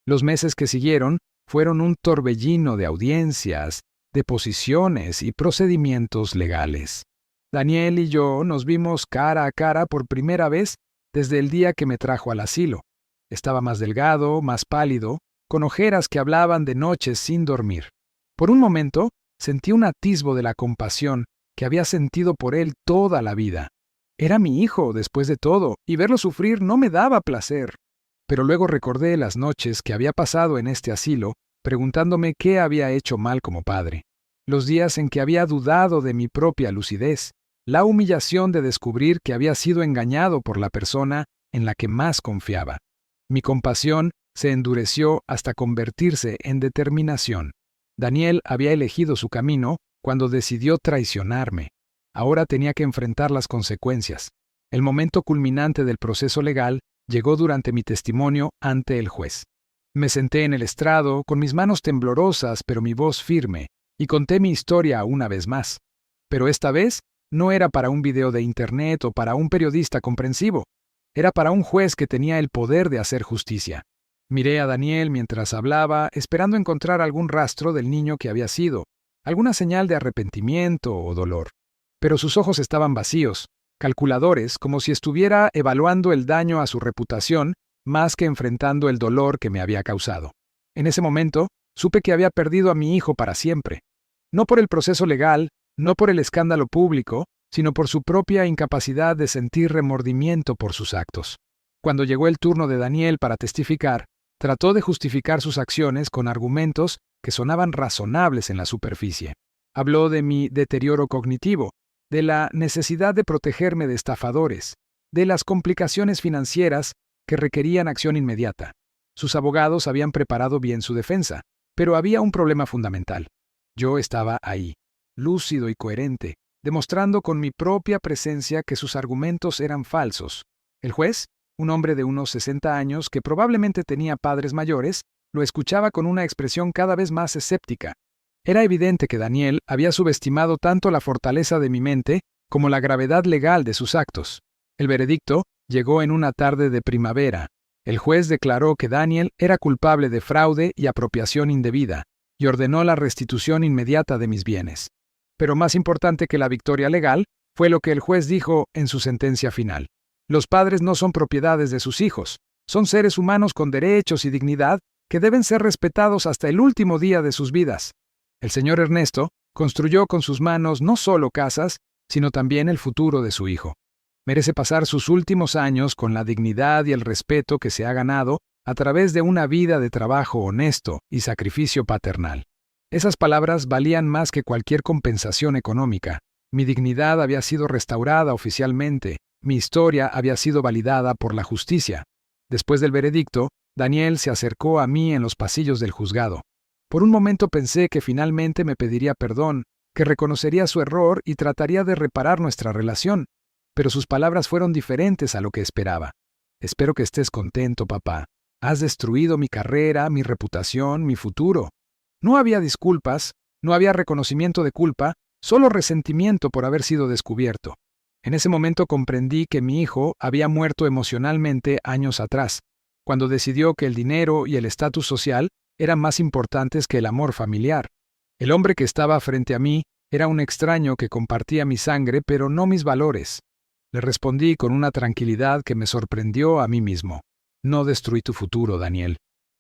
Los meses que siguieron fueron un torbellino de audiencias, deposiciones y procedimientos legales. Daniel y yo nos vimos cara a cara por primera vez desde el día que me trajo al asilo. Estaba más delgado, más pálido, con ojeras que hablaban de noches sin dormir. Por un momento, sentí un atisbo de la compasión que había sentido por él toda la vida. Era mi hijo, después de todo, y verlo sufrir no me daba placer. Pero luego recordé las noches que había pasado en este asilo, preguntándome qué había hecho mal como padre. Los días en que había dudado de mi propia lucidez, la humillación de descubrir que había sido engañado por la persona en la que más confiaba. Mi compasión se endureció hasta convertirse en determinación. Daniel había elegido su camino cuando decidió traicionarme. Ahora tenía que enfrentar las consecuencias. El momento culminante del proceso legal llegó durante mi testimonio ante el juez. Me senté en el estrado, con mis manos temblorosas pero mi voz firme, y conté mi historia una vez más. Pero esta vez no era para un video de internet o para un periodista comprensivo. Era para un juez que tenía el poder de hacer justicia. Miré a Daniel mientras hablaba, esperando encontrar algún rastro del niño que había sido, alguna señal de arrepentimiento o dolor. Pero sus ojos estaban vacíos, calculadores, como si estuviera evaluando el daño a su reputación más que enfrentando el dolor que me había causado. En ese momento, supe que había perdido a mi hijo para siempre. No por el proceso legal, no por el escándalo público, sino por su propia incapacidad de sentir remordimiento por sus actos. Cuando llegó el turno de Daniel para testificar, trató de justificar sus acciones con argumentos que sonaban razonables en la superficie. Habló de mi deterioro cognitivo, de la necesidad de protegerme de estafadores, de las complicaciones financieras que requerían acción inmediata. Sus abogados habían preparado bien su defensa, pero había un problema fundamental. Yo estaba ahí, lúcido y coherente, demostrando con mi propia presencia que sus argumentos eran falsos. El juez, un hombre de unos 60 años que probablemente tenía padres mayores, lo escuchaba con una expresión cada vez más escéptica. Era evidente que Daniel había subestimado tanto la fortaleza de mi mente como la gravedad legal de sus actos. El veredicto llegó en una tarde de primavera. El juez declaró que Daniel era culpable de fraude y apropiación indebida, y ordenó la restitución inmediata de mis bienes. Pero más importante que la victoria legal fue lo que el juez dijo en su sentencia final. Los padres no son propiedades de sus hijos, son seres humanos con derechos y dignidad que deben ser respetados hasta el último día de sus vidas. El señor Ernesto construyó con sus manos no solo casas, sino también el futuro de su hijo. Merece pasar sus últimos años con la dignidad y el respeto que se ha ganado a través de una vida de trabajo honesto y sacrificio paternal. Esas palabras valían más que cualquier compensación económica. Mi dignidad había sido restaurada oficialmente, mi historia había sido validada por la justicia. Después del veredicto, Daniel se acercó a mí en los pasillos del juzgado. Por un momento pensé que finalmente me pediría perdón, que reconocería su error y trataría de reparar nuestra relación, pero sus palabras fueron diferentes a lo que esperaba. «Espero que estés contento, papá. Has destruido mi carrera, mi reputación, mi futuro. No había disculpas, no había reconocimiento de culpa, solo resentimiento por haber sido descubierto. En ese momento comprendí que mi hijo había muerto emocionalmente años atrás, cuando decidió que el dinero y el estatus social eran más importantes que el amor familiar. El hombre que estaba frente a mí era un extraño que compartía mi sangre, pero no mis valores. Le respondí con una tranquilidad que me sorprendió a mí mismo. No destruí tu futuro, Daniel.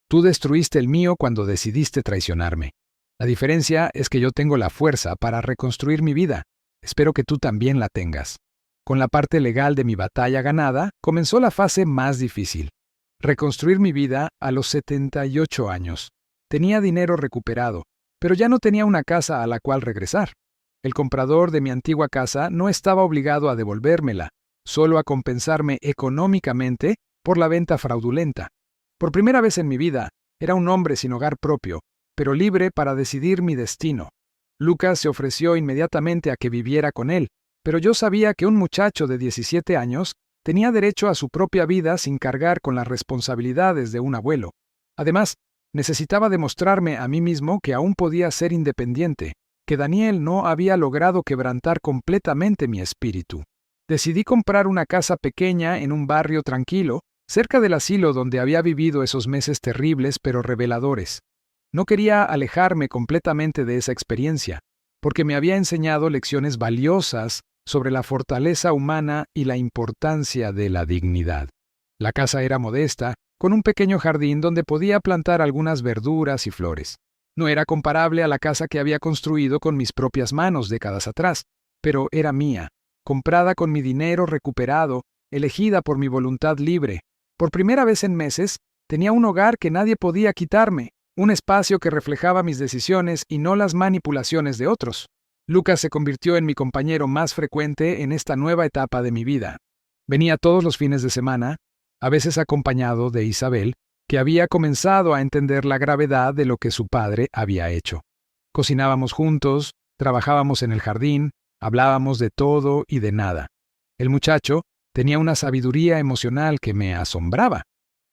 Tú destruiste el mío cuando decidiste traicionarme. La diferencia es que yo tengo la fuerza para reconstruir mi vida. Espero que tú también la tengas. Con la parte legal de mi batalla ganada, comenzó la fase más difícil. Reconstruir mi vida a los 78 años. Tenía dinero recuperado, pero ya no tenía una casa a la cual regresar. El comprador de mi antigua casa no estaba obligado a devolvérmela, solo a compensarme económicamente por la venta fraudulenta. Por primera vez en mi vida, era un hombre sin hogar propio, pero libre para decidir mi destino. Lucas se ofreció inmediatamente a que viviera con él, pero yo sabía que un muchacho de 17 años tenía derecho a su propia vida sin cargar con las responsabilidades de un abuelo. Además, necesitaba demostrarme a mí mismo que aún podía ser independiente, que Daniel no había logrado quebrantar completamente mi espíritu. Decidí comprar una casa pequeña en un barrio tranquilo, cerca del asilo donde había vivido esos meses terribles pero reveladores. No quería alejarme completamente de esa experiencia, porque me había enseñado lecciones valiosas sobre la fortaleza humana y la importancia de la dignidad. La casa era modesta, con un pequeño jardín donde podía plantar algunas verduras y flores. No era comparable a la casa que había construido con mis propias manos décadas atrás, pero era mía, comprada con mi dinero recuperado, elegida por mi voluntad libre. Por primera vez en meses, tenía un hogar que nadie podía quitarme, un espacio que reflejaba mis decisiones y no las manipulaciones de otros. Lucas se convirtió en mi compañero más frecuente en esta nueva etapa de mi vida. Venía todos los fines de semana, a veces acompañado de Isabel, que había comenzado a entender la gravedad de lo que su padre había hecho. Cocinábamos juntos, trabajábamos en el jardín, hablábamos de todo y de nada. El muchacho tenía una sabiduría emocional que me asombraba,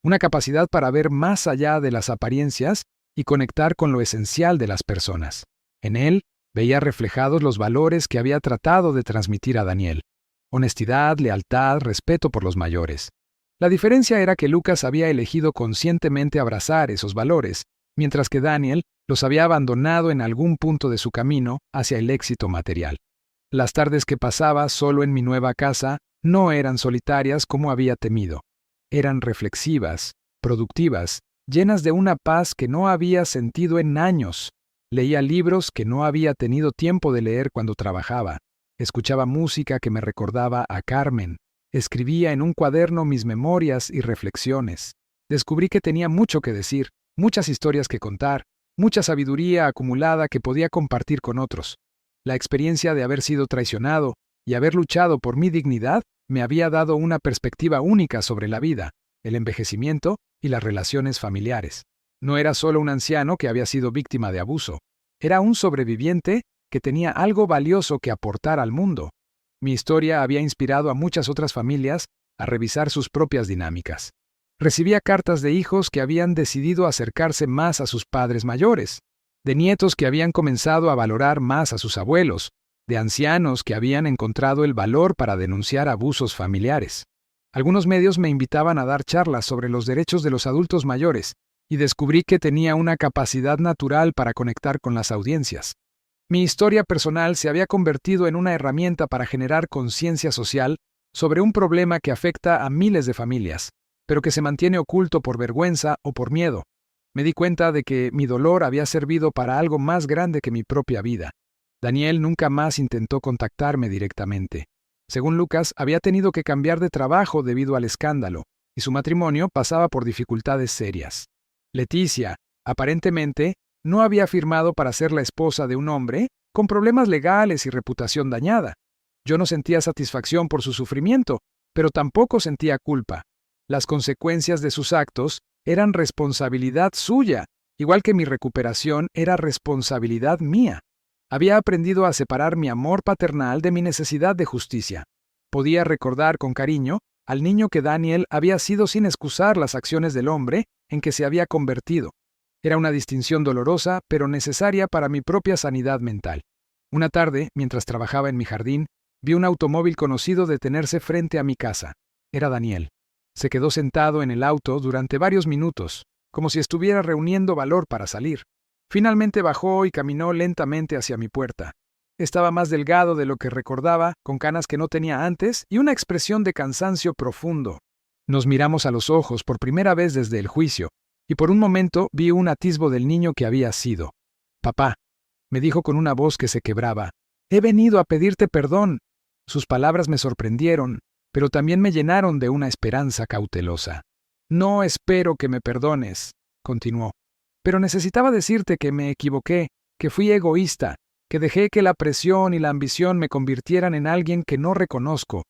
una capacidad para ver más allá de las apariencias y conectar con lo esencial de las personas. En él veía reflejados los valores que había tratado de transmitir a Daniel: honestidad, lealtad, respeto por los mayores. La diferencia era que Lucas había elegido conscientemente abrazar esos valores, mientras que Daniel los había abandonado en algún punto de su camino hacia el éxito material. Las tardes que pasaba solo en mi nueva casa no eran solitarias como había temido. Eran reflexivas, productivas, llenas de una paz que no había sentido en años. Leía libros que no había tenido tiempo de leer cuando trabajaba. Escuchaba música que me recordaba a Carmen. Escribía en un cuaderno mis memorias y reflexiones. Descubrí que tenía mucho que decir, muchas historias que contar, mucha sabiduría acumulada que podía compartir con otros. La experiencia de haber sido traicionado y haber luchado por mi dignidad me había dado una perspectiva única sobre la vida, el envejecimiento y las relaciones familiares. No era solo un anciano que había sido víctima de abuso. Era un sobreviviente que tenía algo valioso que aportar al mundo. Mi historia había inspirado a muchas otras familias a revisar sus propias dinámicas. Recibía cartas de hijos que habían decidido acercarse más a sus padres mayores, de nietos que habían comenzado a valorar más a sus abuelos, de ancianos que habían encontrado el valor para denunciar abusos familiares. Algunos medios me invitaban a dar charlas sobre los derechos de los adultos mayores, y descubrí que tenía una capacidad natural para conectar con las audiencias. Mi historia personal se había convertido en una herramienta para generar conciencia social sobre un problema que afecta a miles de familias, pero que se mantiene oculto por vergüenza o por miedo. Me di cuenta de que mi dolor había servido para algo más grande que mi propia vida. Daniel nunca más intentó contactarme directamente. Según Lucas, había tenido que cambiar de trabajo debido al escándalo, y su matrimonio pasaba por dificultades serias. Leticia, aparentemente, no había firmado para ser la esposa de un hombre con problemas legales y reputación dañada. Yo no sentía satisfacción por su sufrimiento, pero tampoco sentía culpa. Las consecuencias de sus actos eran responsabilidad suya, igual que mi recuperación era responsabilidad mía. Había aprendido a separar mi amor paternal de mi necesidad de justicia. Podía recordar con cariño al niño que Daniel había sido sin excusar las acciones del hombre en que se había convertido. Era una distinción dolorosa, pero necesaria para mi propia sanidad mental. Una tarde, mientras trabajaba en mi jardín, vi un automóvil conocido detenerse frente a mi casa. Era Daniel. Se quedó sentado en el auto durante varios minutos, como si estuviera reuniendo valor para salir. Finalmente bajó y caminó lentamente hacia mi puerta. Estaba más delgado de lo que recordaba, con canas que no tenía antes y una expresión de cansancio profundo. Nos miramos a los ojos por primera vez desde el juicio, y por un momento vi un atisbo del niño que había sido. «Papá», me dijo con una voz que se quebraba, «he venido a pedirte perdón». Sus palabras me sorprendieron, pero también me llenaron de una esperanza cautelosa. «No espero que me perdones», continuó, «pero necesitaba decirte que me equivoqué, que fui egoísta, que dejé que la presión y la ambición me convirtieran en alguien que no reconozco.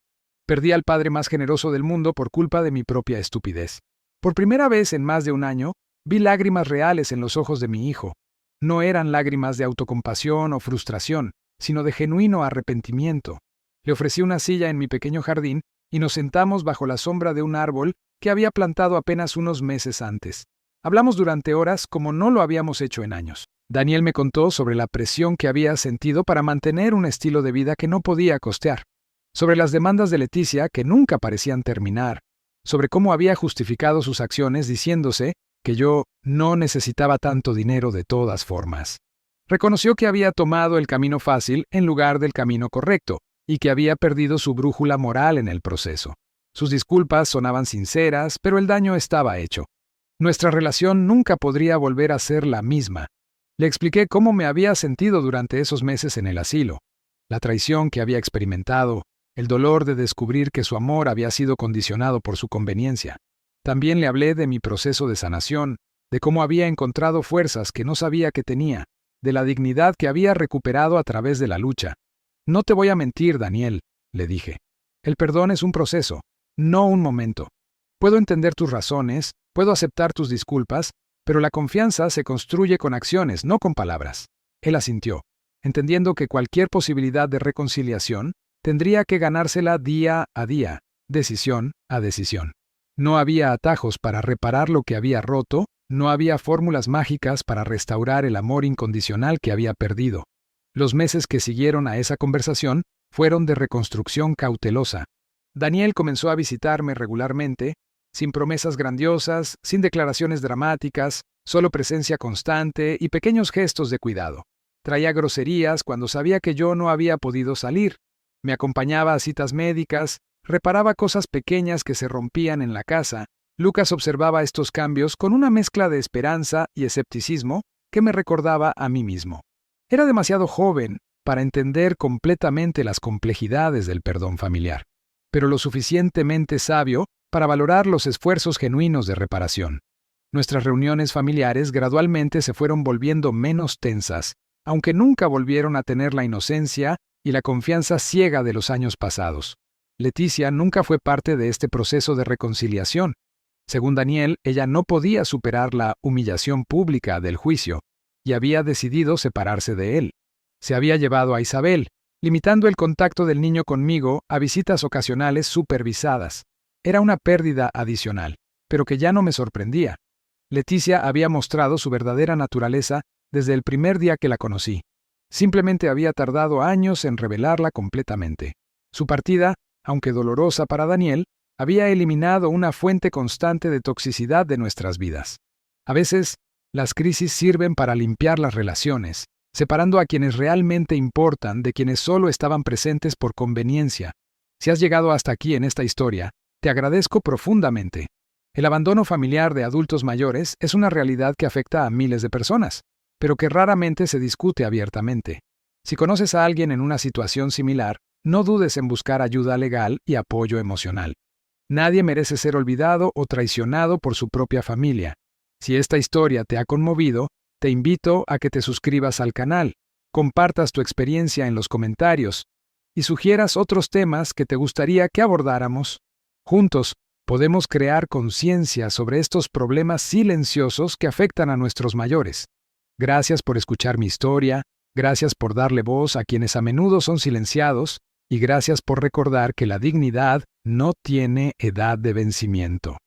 Perdí al padre más generoso del mundo por culpa de mi propia estupidez. Por primera vez en más de un año, vi lágrimas reales en los ojos de mi hijo. No eran lágrimas de autocompasión o frustración, sino de genuino arrepentimiento. Le ofrecí una silla en mi pequeño jardín y nos sentamos bajo la sombra de un árbol que había plantado apenas unos meses antes. Hablamos durante horas como no lo habíamos hecho en años. Daniel me contó sobre la presión que había sentido para mantener un estilo de vida que no podía costear, sobre las demandas de Leticia que nunca parecían terminar, sobre cómo había justificado sus acciones diciéndose que yo no necesitaba tanto dinero de todas formas. Reconoció que había tomado el camino fácil en lugar del camino correcto y que había perdido su brújula moral en el proceso. Sus disculpas sonaban sinceras, pero el daño estaba hecho. Nuestra relación nunca podría volver a ser la misma. Le expliqué cómo me había sentido durante esos meses en el asilo, la traición que había experimentado, el dolor de descubrir que su amor había sido condicionado por su conveniencia. También le hablé de mi proceso de sanación, de cómo había encontrado fuerzas que no sabía que tenía, de la dignidad que había recuperado a través de la lucha. «No te voy a mentir, Daniel», le dije. «El perdón es un proceso, no un momento. Puedo entender tus razones, puedo aceptar tus disculpas, pero la confianza se construye con acciones, no con palabras». Él asintió, entendiendo que cualquier posibilidad de reconciliación tendría que ganársela día a día, decisión a decisión. No había atajos para reparar lo que había roto, no había fórmulas mágicas para restaurar el amor incondicional que había perdido. Los meses que siguieron a esa conversación fueron de reconstrucción cautelosa. Daniel comenzó a visitarme regularmente, sin promesas grandiosas, sin declaraciones dramáticas, solo presencia constante y pequeños gestos de cuidado. Traía groserías cuando sabía que yo no había podido salir. Me acompañaba a citas médicas, reparaba cosas pequeñas que se rompían en la casa. Lucas observaba estos cambios con una mezcla de esperanza y escepticismo que me recordaba a mí mismo. Era demasiado joven para entender completamente las complejidades del perdón familiar, pero lo suficientemente sabio para valorar los esfuerzos genuinos de reparación. Nuestras reuniones familiares gradualmente se fueron volviendo menos tensas, aunque nunca volvieron a tener la inocencia y la confianza ciega de los años pasados. Leticia nunca fue parte de este proceso de reconciliación. Según Daniel, ella no podía superar la humillación pública del juicio y había decidido separarse de él. Se había llevado a Isabel, limitando el contacto del niño conmigo a visitas ocasionales supervisadas. Era una pérdida adicional, pero que ya no me sorprendía. Leticia había mostrado su verdadera naturaleza desde el primer día que la conocí. Simplemente había tardado años en revelarla completamente. Su partida, aunque dolorosa para Daniel, había eliminado una fuente constante de toxicidad de nuestras vidas. A veces, las crisis sirven para limpiar las relaciones, separando a quienes realmente importan de quienes solo estaban presentes por conveniencia. Si has llegado hasta aquí en esta historia, te agradezco profundamente. El abandono familiar de adultos mayores es una realidad que afecta a miles de personas, pero que raramente se discute abiertamente. Si conoces a alguien en una situación similar, no dudes en buscar ayuda legal y apoyo emocional. Nadie merece ser olvidado o traicionado por su propia familia. Si esta historia te ha conmovido, te invito a que te suscribas al canal, compartas tu experiencia en los comentarios y sugieras otros temas que te gustaría que abordáramos. Juntos, podemos crear conciencia sobre estos problemas silenciosos que afectan a nuestros mayores. Gracias por escuchar mi historia, gracias por darle voz a quienes a menudo son silenciados, y gracias por recordar que la dignidad no tiene edad de vencimiento.